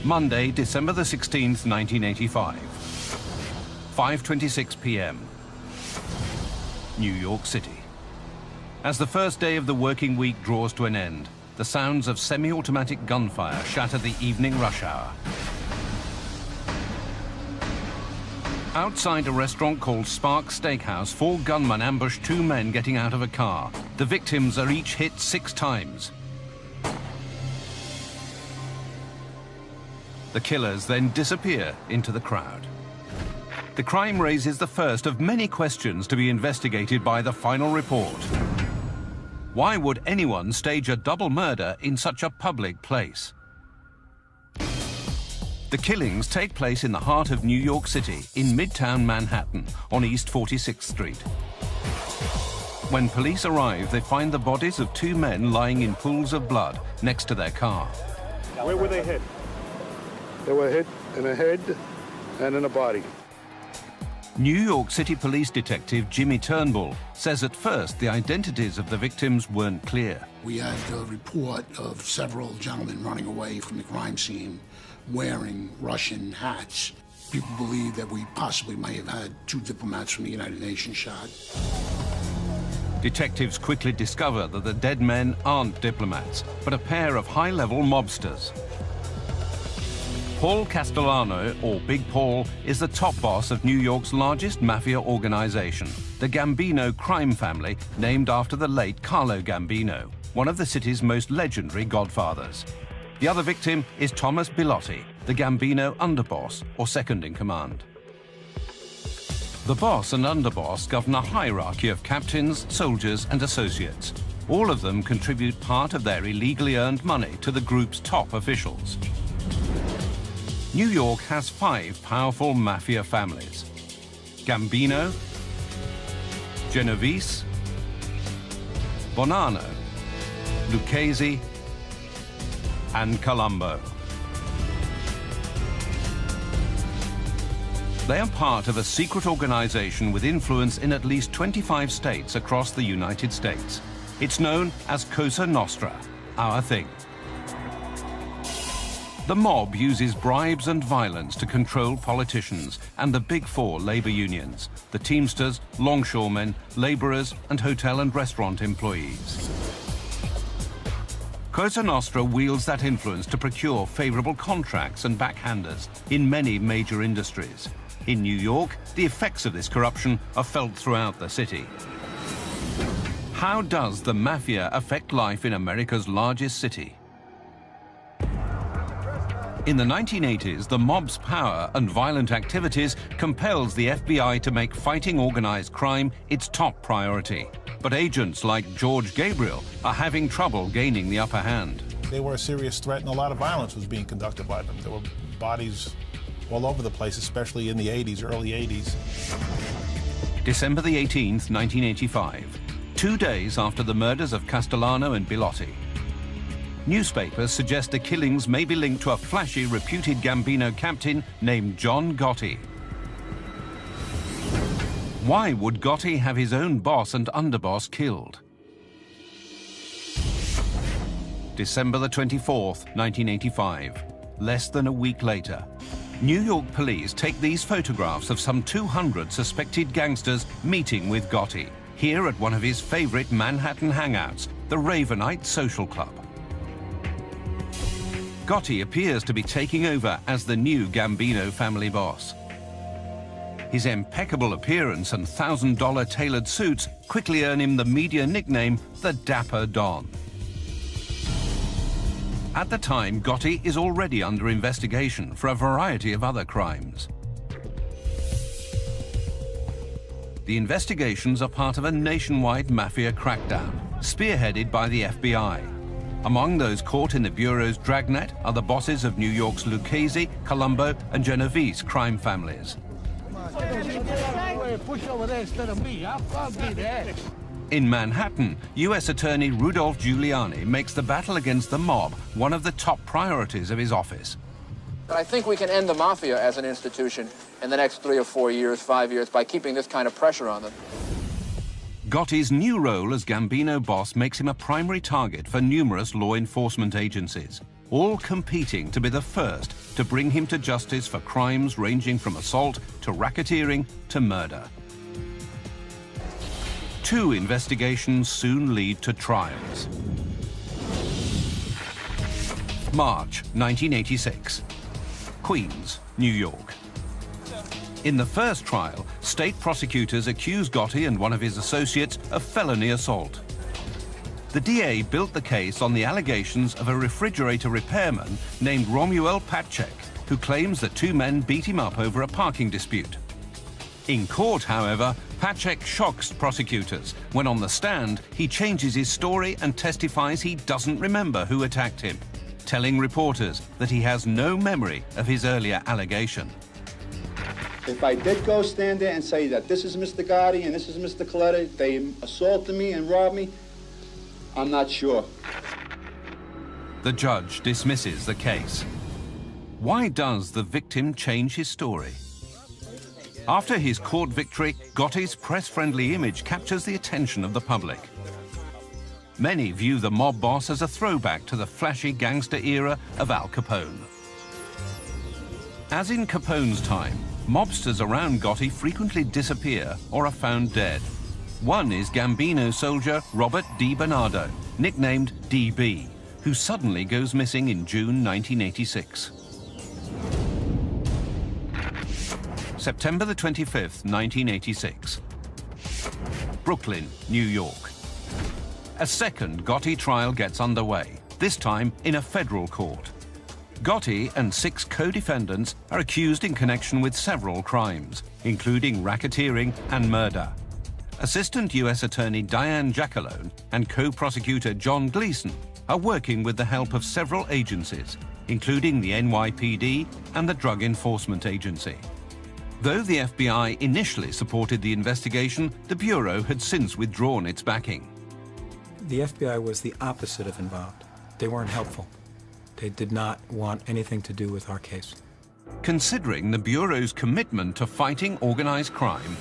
Monday, December the 16th, 1985. 5:26 p.m. New York City. As the first day of the working week draws to an end, the sounds of semi-automatic gunfire shatter the evening rush hour. Outside a restaurant called Spark Steakhouse, 4 gunmen ambush 2 men getting out of a car. The victims are each hit 6 times. The killers then disappear into the crowd. The crime raises the first of many questions to be investigated by the final report. Why would anyone stage a double murder in such a public place? The killings take place in the heart of New York City, in Midtown Manhattan, on East 46th Street. When police arrive, they find the bodies of 2 men lying in pools of blood next to their car. Where were they hit? They were hit in the head and in the body. New York City Police Detective Jimmy Turnbull says at first the identities of the victims weren't clear. We had a report of several gentlemen running away from the crime scene wearing Russian hats. People believe that we possibly may have had 2 diplomats from the United Nations shot. Detectives quickly discover that the dead men aren't diplomats, but a pair of high-level mobsters. Paul Castellano, or Big Paul, is the top boss of New York's largest mafia organization, the Gambino crime family, named after the late Carlo Gambino, one of the city's most legendary godfathers. The other victim is Thomas Bilotti, the Gambino underboss, or second in command. The boss and underboss govern a hierarchy of captains, soldiers, and associates. All of them contribute part of their illegally earned money to the group's top officials. New York has 5 powerful mafia families: Gambino, Genovese, Bonanno, Lucchese, and Colombo. They are part of a secret organization with influence in at least 25 states across the United States. It's known as Cosa Nostra, our thing. The mob uses bribes and violence to control politicians and the big 4 labor unions, the Teamsters, longshoremen, laborers, and hotel and restaurant employees. Cosa Nostra wields that influence to procure favorable contracts and backhanders in many major industries. In New York, the effects of this corruption are felt throughout the city. How does the mafia affect life in America's largest city? In the 1980s, the mob's power and violent activities compels the FBI to make fighting organized crime its top priority. But agents like George Gabriel are having trouble gaining the upper hand. They were a serious threat, and a lot of violence was being conducted by them. There were bodies all over the place, especially in the 80s, early 80s. December the 18th, 1985, 2 days after the murders of Castellano and Bilotti. Newspapers suggest the killings may be linked to a flashy, reputed Gambino captain named John Gotti. Why would Gotti have his own boss and underboss killed? December the 24th, 1985, less than a week later. New York police take these photographs of some 200 suspected gangsters meeting with Gotti, here at one of his favorite Manhattan hangouts, the Ravenite Social Club. Gotti appears to be taking over as the new Gambino family boss. His impeccable appearance and $1,000 tailored suits quickly earn him the media nickname, the Dapper Don. At the time, Gotti is already under investigation for a variety of other crimes. The investigations are part of a nationwide mafia crackdown, spearheaded by the FBI. Among those caught in the Bureau's dragnet are the bosses of New York's Lucchese, Colombo, and Genovese crime families. In Manhattan, U.S. Attorney Rudolph Giuliani makes the battle against the mob one of the top priorities of his office. But I think we can end the mafia as an institution in the next 3 or 4 years, 5 years, by keeping this kind of pressure on them. Gotti's new role as Gambino boss makes him a primary target for numerous law enforcement agencies. all competing to be the first to bring him to justice for crimes ranging from assault to racketeering to murder. 2 investigations soon lead to trials. March 1986, Queens, New York. In the first trial, state prosecutors accuse Gotti and one of his associates of felony assault. The DA built the case on the allegations of a refrigerator repairman named Romuald Pacek, who claims that 2 men beat him up over a parking dispute. In court, however, Pacek shocks prosecutors. When on the stand, he changes his story and testifies he doesn't remember who attacked him, telling reporters that he has no memory of his earlier allegation. If I did go stand there and say that this is Mr. Gotti and this is Mr. Coletta, they assaulted me and robbed me, I'm not sure. The judge dismisses the case. Why does the victim change his story? After his court victory, Gotti's press-friendly image captures the attention of the public. Many view the mob boss as a throwback to the flashy gangster era of Al Capone. As in Capone's time, mobsters around Gotti frequently disappear or are found dead. One is Gambino soldier Robert Di Bernardo, nicknamed DB, who suddenly goes missing in June 1986. September the 25th, 1986. Brooklyn, New York. A second Gotti trial gets underway, this time in a federal court. Gotti and 6 co-defendants are accused in connection with several crimes, including racketeering and murder. Assistant U.S. Attorney Diane Jackalone and co-prosecutor John Gleason are working with the help of several agencies, including the NYPD and the Drug Enforcement Agency. Though the FBI initially supported the investigation, the Bureau had since withdrawn its backing. The FBI was the opposite of involved. They weren't helpful. They did not want anything to do with our case. Considering the Bureau's commitment to fighting organized crime,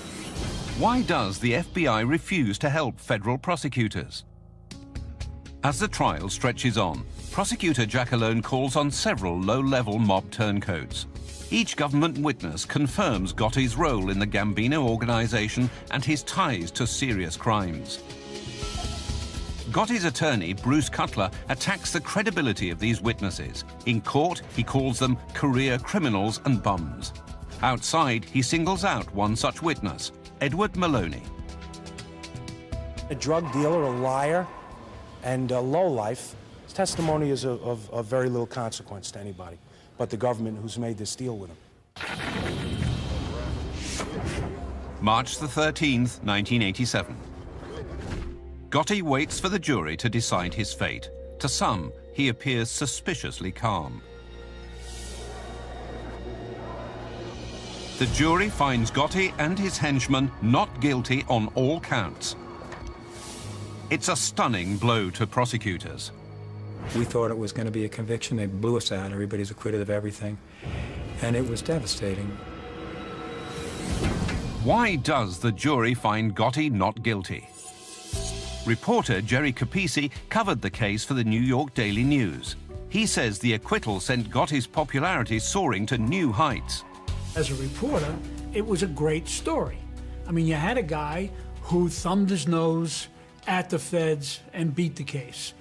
why does the FBI refuse to help federal prosecutors? As the trial stretches on, prosecutor Jackalone calls on several low-level mob turncoats. Each government witness confirms Gotti's role in the Gambino organization and his ties to serious crimes. Gotti's attorney, Bruce Cutler, attacks the credibility of these witnesses. In court, he calls them career criminals and bums. Outside, he singles out one such witness, Edward Maloney. A drug dealer, a liar, and a lowlife, his testimony is of very little consequence to anybody but the government who's made this deal with him. March the 13th, 1987. Gotti waits for the jury to decide his fate. To some, he appears suspiciously calm. The jury finds Gotti and his henchmen not guilty on all counts. It's a stunning blow to prosecutors. We thought it was going to be a conviction. They blew us out. Everybody's acquitted of everything. And it was devastating. Why does the jury find Gotti not guilty? Reporter Jerry Capisi covered the case for the New York Daily News. He says the acquittal sent Gotti's popularity soaring to new heights. As a reporter, it was a great story. I mean, you had a guy who thumbed his nose at the feds and beat the case.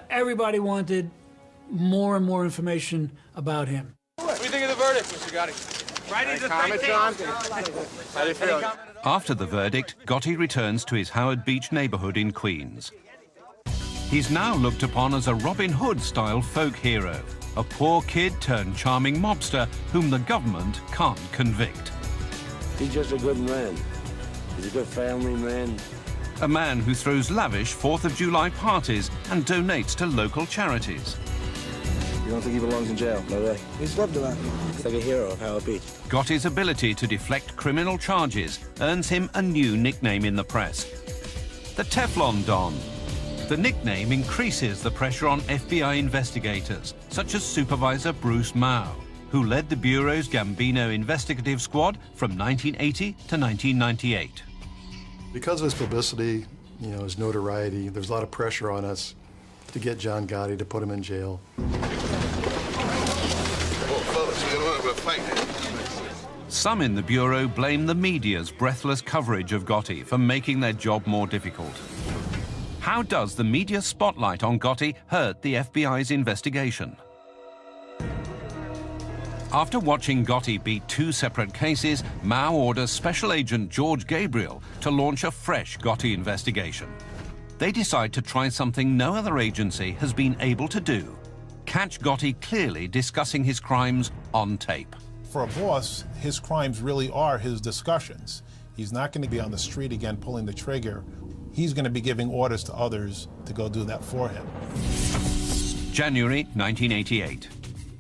Everybody wanted more and more information about him. What do you think of the verdict, Mr. Gotti? Right into How do you feel? After the verdict, Gotti returns to his Howard Beach neighborhood in Queens. He's now looked upon as a Robin Hood-style folk hero, a poor kid turned charming mobster whom the government can't convict. He's just a good man. He's a good family man. A man who throws lavish 4th of July parties and donates to local charities. You don't think he belongs in jail? No way. He's loved around here. He's like a hero of Howard Beach. Gotti's ability to deflect criminal charges earns him a new nickname in the press, the Teflon Don. The nickname increases the pressure on FBI investigators, such as Supervisor Bruce Mao, who led the Bureau's Gambino investigative squad from 1980 to 1998. Because of his publicity, his notoriety, there's a lot of pressure on us to get John Gotti, to put him in jail. so you don't have a fight. Some in the Bureau blame the media's breathless coverage of Gotti for making their job more difficult. How does the media spotlight on Gotti hurt the FBI's investigation? After watching Gotti beat 2 separate cases, Mao orders Special Agent George Gabriel to launch a fresh Gotti investigation. They decide to try something no other agency has been able to do: catch Gotti clearly discussing his crimes on tape. For a boss, his crimes really are his discussions. He's not going to be on the street again pulling the trigger. He's going to be giving orders to others to go do that for him. January 1988.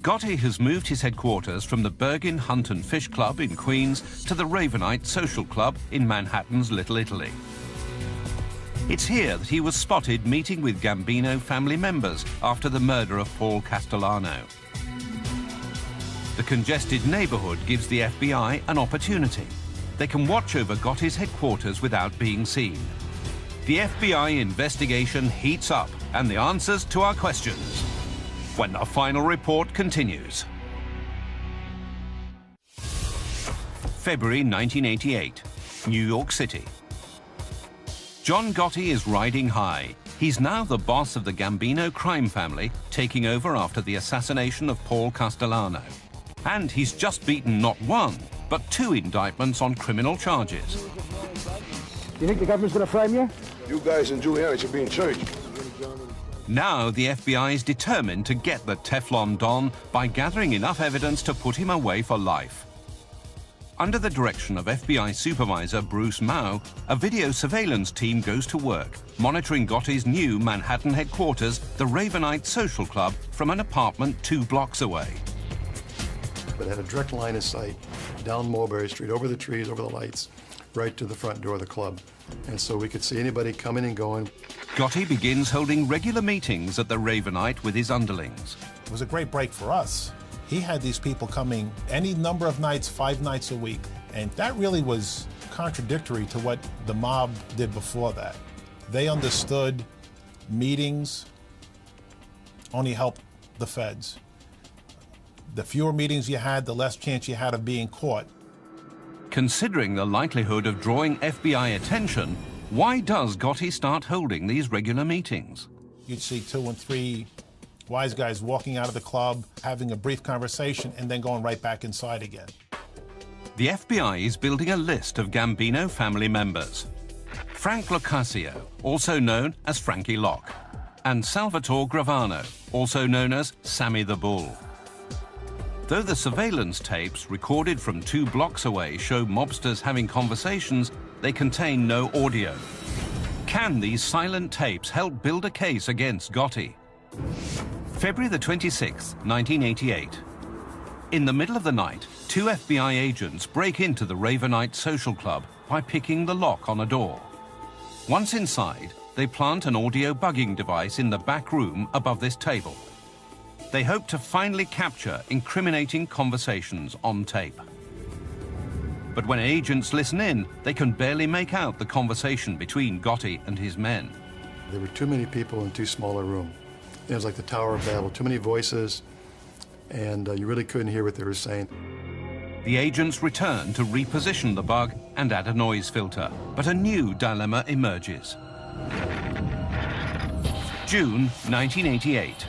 Gotti has moved his headquarters from the Bergin Hunt and Fish Club in Queens to the Ravenite Social Club in Manhattan's Little Italy. It's here that he was spotted meeting with Gambino family members after the murder of Paul Castellano. The congested neighborhood gives the FBI an opportunity. They can watch over Gotti's headquarters without being seen. The FBI investigation heats up, and the answers to our questions when the final report continues. February 1988, New York City. John Gotti is riding high. He's now the boss of the Gambino crime family, taking over after the assassination of Paul Castellano. And he's just beaten not 1, but 2 indictments on criminal charges. You think the government's going to frame you? You guys and Giuliani should be in church. Now the FBI is determined to get the Teflon Don by gathering enough evidence to put him away for life. Under the direction of FBI supervisor Bruce Mao, a video surveillance team goes to work, monitoring Gotti's new Manhattan headquarters, the Ravenite Social Club, from an apartment 2 blocks away. But had a direct line of sight down Mulberry Street, over the trees, over the lights, right to the front door of the club. And so we could see anybody coming and going. Gotti begins holding regular meetings at the Ravenite with his underlings. It was a great break for us. He had these people coming any number of nights, 5 nights a week. And that really was contradictory to what the mob did before that. They understood meetings only helped the feds. The fewer meetings you had, the less chance you had of being caught. Considering the likelihood of drawing FBI attention, why does Gotti start holding these regular meetings? You'd see 2 and 3 wise guys walking out of the club, having a brief conversation, and then going right back inside again. The FBI is building a list of Gambino family members. Frank Locascio, also known as Frankie Locke, and Salvatore Gravano, also known as Sammy the Bull. Though the surveillance tapes recorded from 2 blocks away show mobsters having conversations, they contain no audio. Can these silent tapes help build a case against Gotti? February the 26th, 1988. In the middle of the night, 2 FBI agents break into the Ravenite Social Club by picking the lock on a door. Once inside, they plant an audio bugging device in the back room above this table. They hope to finally capture incriminating conversations on tape. But when agents listen in, they can barely make out the conversation between Gotti and his men. There were too many people in too small a room. It was like the Tower of Babel, too many voices, and you really couldn't hear what they were saying. The agents return to reposition the bug and add a noise filter, but a new dilemma emerges. June 1988.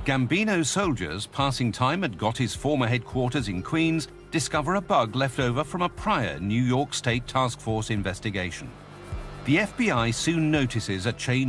Gambino soldiers passing time at Gotti's former headquarters in Queens discover a bug left over from a prior New York State Task Force investigation. The FBI soon notices a chain